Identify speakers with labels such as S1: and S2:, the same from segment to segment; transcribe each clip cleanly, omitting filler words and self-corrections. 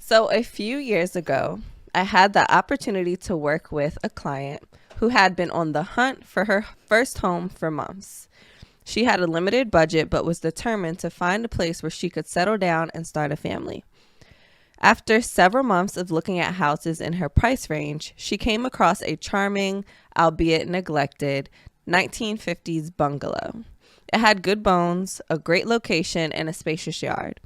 S1: So, a few years ago, I had the opportunity to work with a client who had been on the hunt for her first home for months. She had a limited budget but was determined to find a place where she could settle down and start a family. After several months of looking at houses in her price range, she came across a charming, albeit neglected, 1950s bungalow. It had good bones, a great location, and a spacious yard.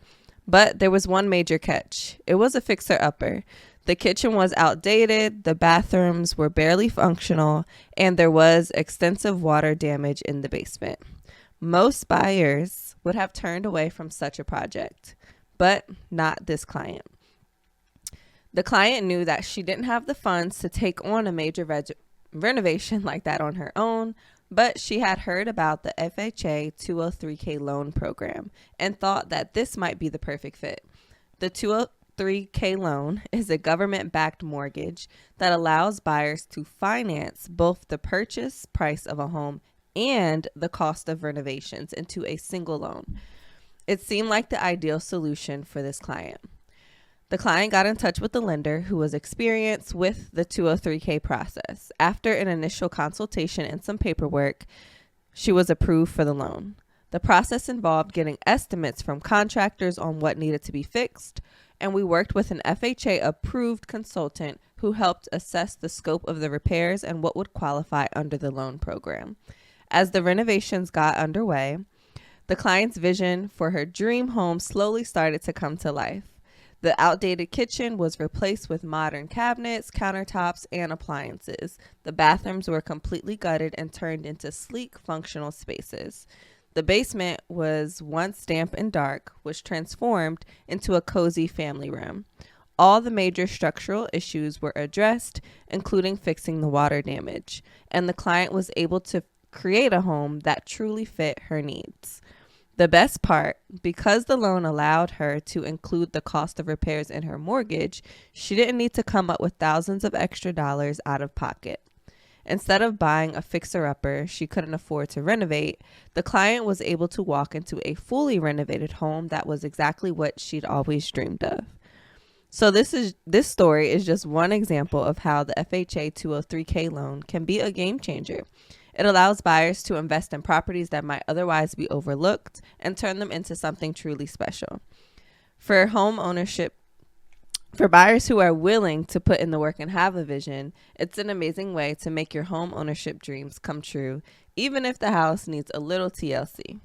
S1: But there was one major catch. It was a fixer-upper. The kitchen was outdated, the bathrooms were barely functional, and there was extensive water damage in the basement. Most buyers would have turned away from such a project, but not this client. The client knew that she didn't have the funds to take on a major renovation like that on her own, but she had heard about the FHA 203K loan program and thought that this might be the perfect fit. The 203K loan is a government-backed mortgage that allows buyers to finance both the purchase price of a home and the cost of renovations into a single loan. It seemed like the ideal solution for this client. The client got in touch with the lender, who was experienced with the 203K process. After an initial consultation and some paperwork, she was approved for the loan. The process involved getting estimates from contractors on what needed to be fixed, and we worked with an FHA approved consultant who helped assess the scope of the repairs and what would qualify under the loan program. As the renovations got underway, the client's vision for her dream home slowly started to come to life. The outdated kitchen was replaced with modern cabinets, countertops, and appliances. The bathrooms were completely gutted and turned into sleek, functional spaces. The basement was once damp and dark, which transformed into a cozy family room. All the major structural issues were addressed, including fixing the water damage, and the client was able to create a home that truly fit her needs. The best part, because the loan allowed her to include the cost of repairs in her mortgage, she didn't need to come up with thousands of extra dollars out of pocket. Instead of buying a fixer-upper she couldn't afford to renovate, the client was able to walk into a fully renovated home that was exactly what she'd always dreamed of. So this story is just one example of how the FHA 203K loan can be a game changer. It allows buyers to invest in properties that might otherwise be overlooked and turn them into something truly special. For home ownership, for buyers who are willing to put in the work and have a vision, it's an amazing way to make your home ownership dreams come true, even if the house needs a little TLC.